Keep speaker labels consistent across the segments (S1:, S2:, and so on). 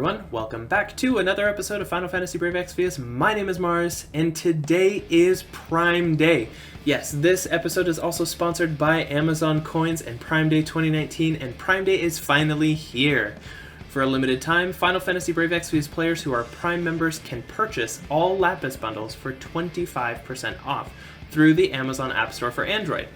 S1: everyone, welcome back to another episode of Final Fantasy Brave Exvius. My name is Mars, and today is Prime Day. Yes, this episode is also sponsored by Amazon Coins and Prime Day 2019, and Prime Day is finally here. For a limited time, Final Fantasy Brave Exvius players who are Prime members can purchase all Lapis bundles for 25% off through the Amazon App Store for Android.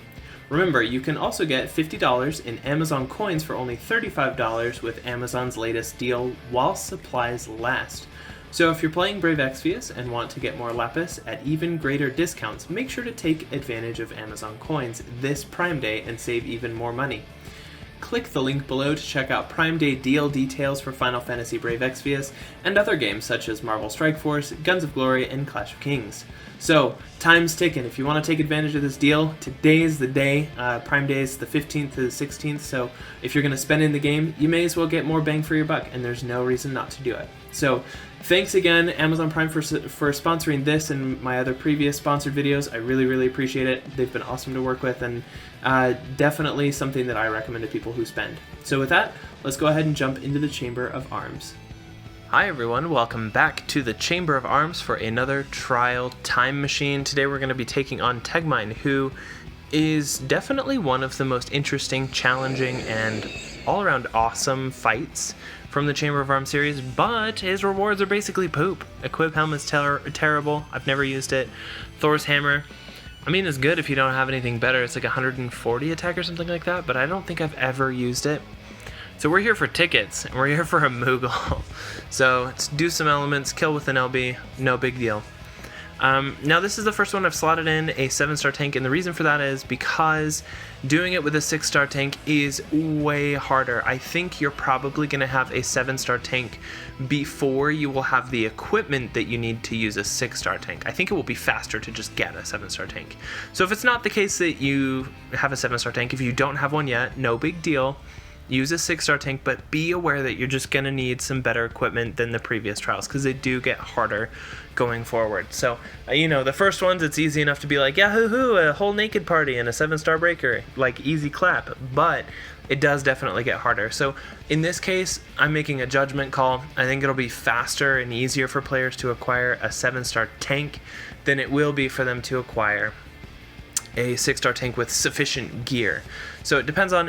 S1: Remember, you can also get $50 in Amazon coins for only $35 with Amazon's latest deal while supplies last. So if you're playing Brave Exvius and want to get more Lapis at even greater discounts, make sure to take advantage of Amazon coins this Prime Day and save even more money. Click the link below to check out Prime Day deal details for Final Fantasy Brave Exvius and other games such as Marvel Strike Force, Guns of Glory, and Clash of Kings. So, time's ticking. If you want to take advantage of this deal, today is the day. Prime Day is the 15th to the 16th, so if you're going to spend in the game, you may as well get more bang for your buck, and there's no reason not to do it. So, thanks again, Amazon Prime, for sponsoring this and my other previous sponsored videos. I really appreciate it. They've been awesome to work with, and definitely something that I recommend to people who spend. So with that, let's go ahead and jump into the Chamber of Arms. Hi everyone, welcome back to the Chamber of Arms for another trial time machine. Today we're going to be taking on TEGMINE, who is definitely one of the most interesting, challenging, and all-around awesome fights from the Chamber of Arms series, but his rewards are basically poop. Equip Helm is terrible. I've never used it. Thor's Hammer, I mean, it's good if you don't have anything better. It's like 140 attack or something like that, but I don't think I've ever used it. So we're here for tickets, and we're here for a Moogle. So let's do some elements, kill with an LB, no big deal. Now this is the first one I've slotted in a 7-star tank, and the reason for that is because doing it with a 6-star tank is way harder. I think you're probably going to have a 7-star tank before you will have the equipment that you need to use a 6-star tank. I think it will be faster to just get a 7-star tank. So if it's not the case that you have a 7-star tank, if you don't have one yet, no big deal. Use a 6-star tank, but be aware that you're just going to need some better equipment than the previous trials, because they do get harder going forward. So, the first ones, it's easy enough to be like, yeah, hoo-hoo, a whole naked party and a 7-star breaker, like easy clap, but it does definitely get harder. So in this case, I'm making a judgment call. I think it'll be faster and easier for players to acquire a 7-star tank than it will be for them to acquire a 6-star tank with sufficient gear. So it depends on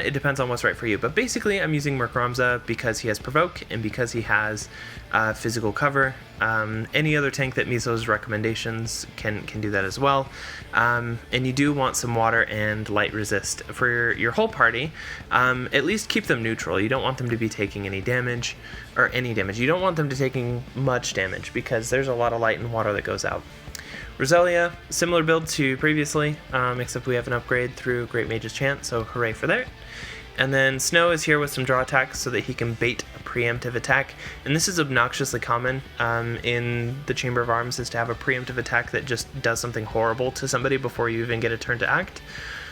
S1: what's right for you. But basically, I'm using Merkramza because he has Provoke and because he has physical cover. Any other tank that meets those recommendations can do that as well. And you do want some water and light resist for your whole party. At least keep them neutral. You don't want them to be taking any damage. You don't want them to taking much damage because there's a lot of light and water that goes out. Roselia, similar build to previously, except we have an upgrade through Great Mage's Chant, so hooray for that. And then Snow is here with some draw attacks so that he can bait a preemptive attack. And this is obnoxiously common in the Chamber of Arms, is to have a preemptive attack that just does something horrible to somebody before you even get a turn to act.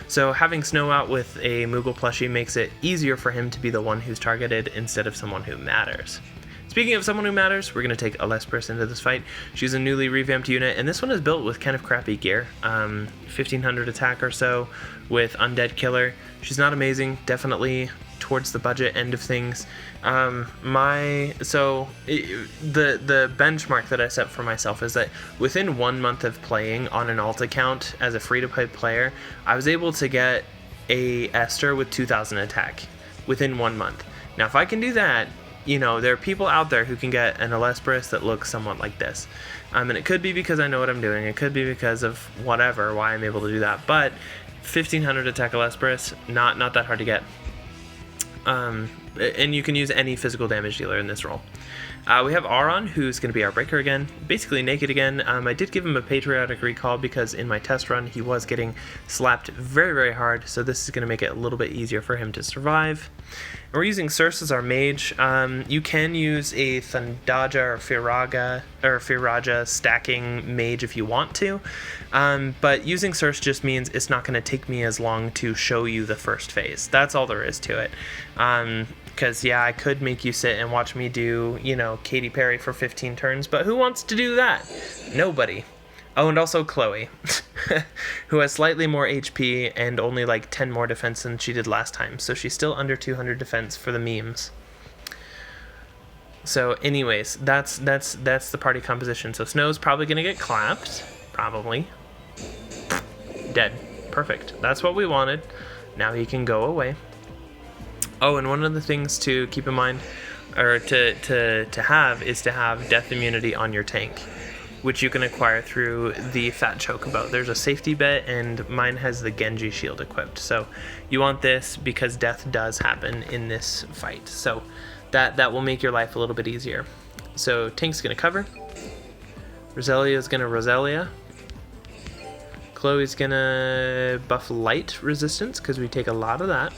S1: So having Snow out with a Moogle plushie makes it easier for him to be the one who's targeted instead of someone who matters. Speaking of someone who matters, we're going to take Alespris into this fight. She's a newly revamped unit, and this one is built with kind of crappy gear. 1500 attack or so with Undead Killer. She's not amazing, definitely towards the budget end of things. The benchmark that I set for myself is that within 1 month of playing on an alt account as a free-to-play player, I was able to get a Esther with 2000 attack within 1 month. Now, if I can do that, there are people out there who can get an Alespris that looks somewhat like this. And it could be because I know what I'm doing. It could be because of whatever, why I'm able to do that. But 1500 attack Alespris, not that hard to get. And you can use any physical damage dealer in this role. We have Auron, who's going to be our breaker again, basically naked again. I did give him a patriotic recall because in my test run he was getting slapped very hard, so this is going to make it a little bit easier for him to survive. And we're using Circe as our mage. You can use a Thundaja or Firaja stacking mage if you want to, but using Circe just means it's not going to take me as long to show you the first phase. That's all there is to it. Because, yeah, I could make you sit and watch me do, Katy Perry for 15 turns, but who wants to do that? Nobody. Oh, and also Chloe, who has slightly more HP and only like 10 more defense than she did last time, so she's still under 200 defense for the memes. So anyways, that's the party composition. So Snow's probably gonna get clapped, probably. Dead. Perfect. That's what we wanted. Now he can go away. Oh, and one of the things to keep in mind, or to have, is to have death immunity on your tank, which you can acquire through the Fat Chocobo. There's a safety bet, and mine has the Genji shield equipped. So you want this because death does happen in this fight. So that will make your life a little bit easier. So tank's gonna cover. Roselia's gonna Roselia. Chloe's gonna buff light resistance because we take a lot of that.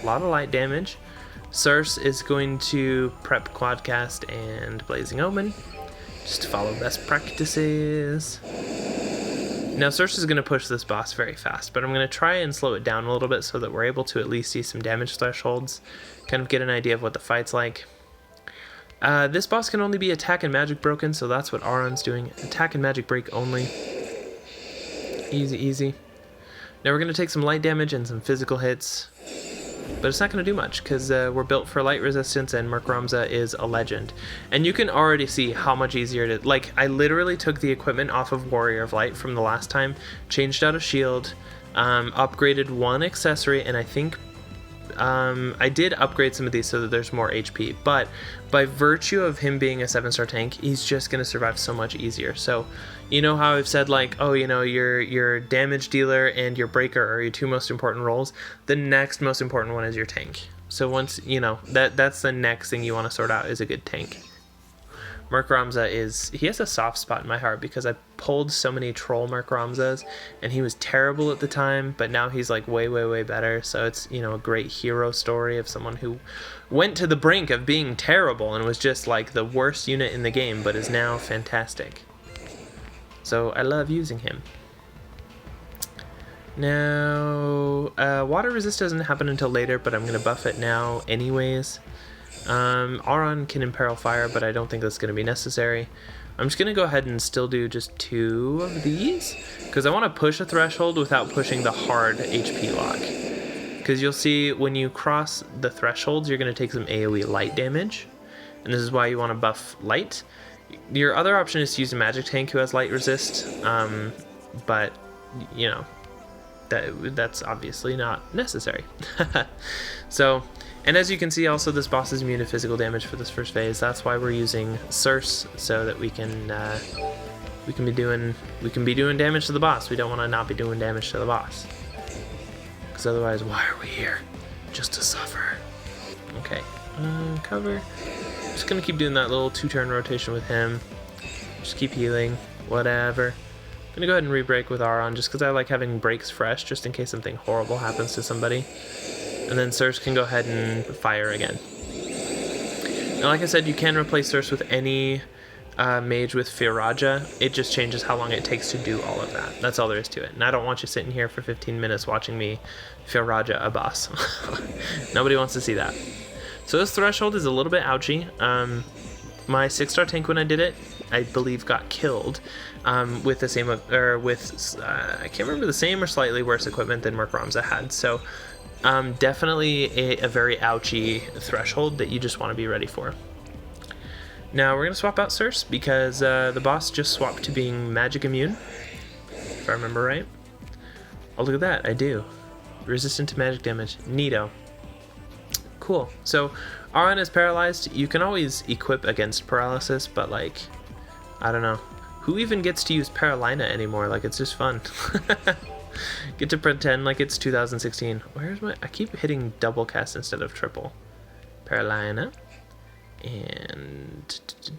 S1: A lot of light damage. Circe is going to prep Quadcast and Blazing Omen, just to follow best practices. Now Circe is going to push this boss very fast, but I'm going to try and slow it down a little bit so that we're able to at least see some damage thresholds, kind of get an idea of what the fight's like. This boss can only be attack and magic broken, so that's what Auron's doing. Attack and magic break only. Easy, easy. Now we're going to take some light damage and some physical hits. But it's not going to do much because we're built for light resistance, and Murkramza is a legend. And you can already see how much easier it is. Like, I literally took the equipment off of Warrior of Light from the last time, changed out a shield, upgraded one accessory, and I think I did upgrade some of these so that there's more HP. But by virtue of him being a 7-star tank, he's just going to survive so much easier. So, you know how I've said, like, oh, you know, your damage dealer and your breaker are your two most important roles. The next most important one is your tank. So once, you know, that's the next thing you want to sort out is a good tank. Murkramza he has a soft spot in my heart because I pulled so many troll Murkramzas, and he was terrible at the time, but now he's like way, way, way better. So it's, you know, a great hero story of someone who went to the brink of being terrible and was just like the worst unit in the game, but is now fantastic. So I love using him. Now, water resist doesn't happen until later, but I'm going to buff it now anyways. Auron can imperil fire, but I don't think that's going to be necessary. I'm just going to go ahead and still do just 2 of these, because I want to push a threshold without pushing the hard HP lock. Because you'll see when you cross the thresholds, you're going to take some AoE light damage, and this is why you want to buff light. Your other option is to use a magic tank who has light resist, but, you know, that's obviously not necessary. So, and as you can see, also this boss is immune to physical damage for this first phase. That's why we're using Circe, so that we can be doing damage to the boss. We don't want to not be doing damage to the boss, because otherwise, why are we here? Just to suffer. Okay, cover. Just gonna keep doing that little 2-turn rotation with him. Just keep healing, whatever. I'm gonna go ahead and re-break with Auron just because I like having breaks fresh, just in case something horrible happens to somebody. And then Circe can go ahead and fire again. Now, like I said, you can replace Circe with any mage with Firaja. It just changes how long it takes to do all of that. That's all there is to it. And I don't want you sitting here for 15 minutes watching me Firaja a boss. Nobody wants to see that. So this threshold is a little bit ouchy. My 6-star tank, when I did it, I believe got killed with the same, or with, I can't remember, the same or slightly worse equipment than Murkramza had. So definitely a very ouchy threshold that you just want to be ready for. Now we're going to swap out Circe because the boss just swapped to being magic immune, if I remember right. Oh, look at that, I do. Resistant to magic damage. Neato. Cool. So Auron is paralyzed. You can always equip against paralysis, but like, I don't know. Who even gets to use Paralina anymore? Like, it's just fun. Get to pretend like it's 2016. Where's my... I keep hitting double cast instead of triple. Paralina. And...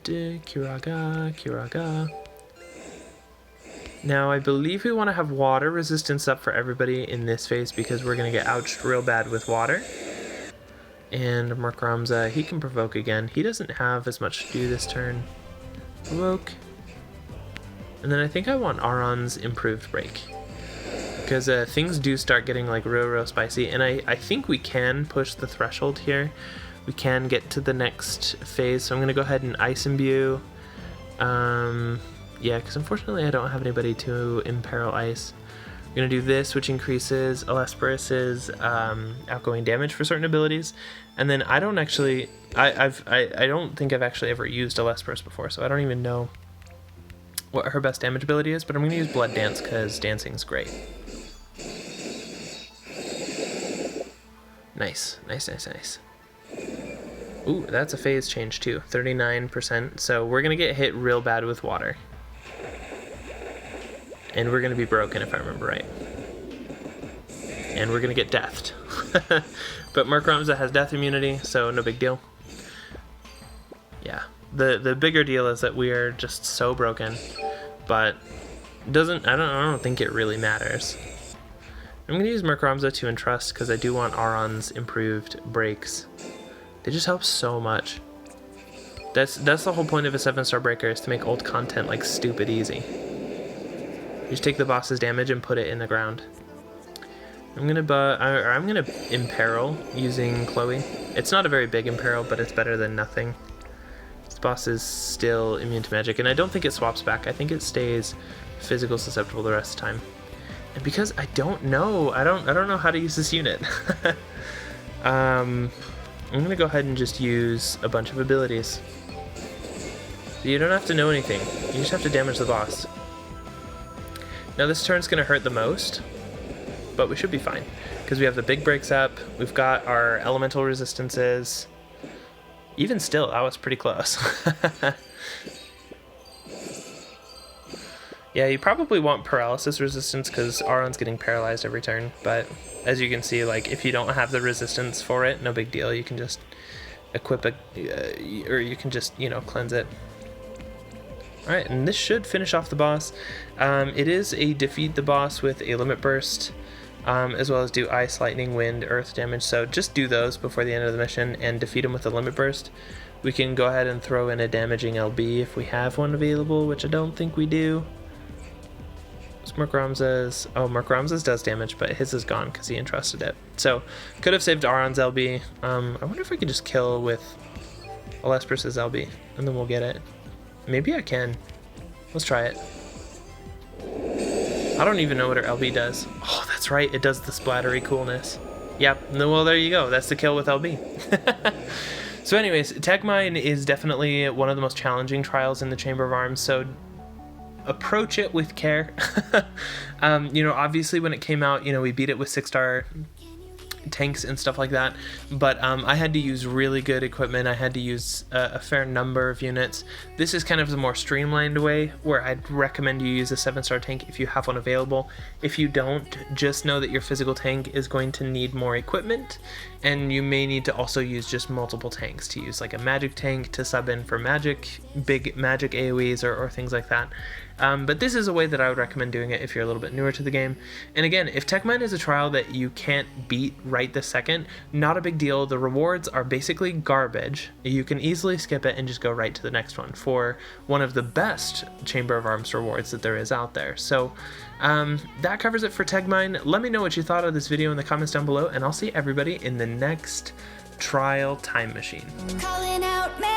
S1: Kiraga. Now, I believe we want to have water resistance up for everybody in this phase because we're going to get ouched real bad with water. And Murkramza, he can provoke again. He doesn't have as much to do this turn. Provoke. And then I think I want Auron's improved break. Because things do start getting like real spicy. And I think we can push the threshold here. We can get to the next phase. So I'm going to go ahead and Ice Imbue. Yeah, because unfortunately I don't have anybody to imperil Ice. We're going to do this, which increases Elesperus's outgoing damage for certain abilities. And then I don't actually, I don't think I've actually ever used Elesperus before, so I don't even know what her best damage ability is, but I'm going to use Blood Dance because dancing's great. Nice, nice, nice, nice. Ooh, that's a phase change too, 39%. So we're going to get hit real bad with water. And we're going to be broken if I remember right. And we're going to get deathed. But Murkramza has death immunity, so no big deal. Yeah, the bigger deal is that we are just so broken, but I don't think it really matters. I'm going to use Murkramza to entrust because I do want Auron's improved breaks. They just help so much. That's the whole point of a 7-star breaker, is to make old content like stupid easy. You just take the boss's damage and put it in the ground. I'm gonna imperil using Chloe. It's not a very big imperil, but it's better than nothing. This boss is still immune to magic, and I don't think it swaps back. I think it stays physical susceptible the rest of the time. And because I don't know how to use this unit. I'm gonna go ahead and just use a bunch of abilities. You don't have to know anything. You just have to damage the boss. Now this turn's gonna hurt the most, but we should be fine because we have the big breaks up. We've got our elemental resistances. Even still, that was pretty close. Yeah, you probably want paralysis resistance because Auron's getting paralyzed every turn, but as you can see, like, if you don't have the resistance for it, no big deal. You can just equip it, or you can just, cleanse it. Alright, and this should finish off the boss. It is a defeat the boss with a limit burst, as well as do ice, lightning, wind, earth damage, so just do those before the end of the mission and defeat him with a limit burst. We can go ahead and throw in a damaging LB if we have one available, which I don't think we do. Murkramza's, Murkramza's does damage, but his is gone because he entrusted it. So, could have saved Auron's LB. I wonder if I could just kill with Elesperus's LB, and then we'll get it. Maybe I can. Let's try it. I don't even know what her LB does. Oh, that's right, it does the splattery coolness. Yep, well, there you go. That's the kill with LB. So anyways, TEGMINE is definitely one of the most challenging trials in the Chamber of Arms, so approach it with care. Obviously when it came out, we beat it with 6-star tanks and stuff like that, but I had to use really good equipment. I had to use a fair number of units. This is kind of the more streamlined way where I'd recommend you use a 7-star tank if you have one available. If you don't, just know that your physical tank is going to need more equipment, and you may need to also use just multiple tanks to use, like a magic tank to sub in for big magic AoEs or things like that. But this is a way that I would recommend doing it if you're a little bit newer to the game. And again, if TEGMINE is a trial that you can't beat right this second, not a big deal. The rewards are basically garbage. You can easily skip it and just go right to the next one for one of the best Chamber of Arms rewards that there is out there. So that covers it for TEGMINE. Let me know what you thought of this video in the comments down below, and I'll see everybody in the next trial time machine. Calling out, man.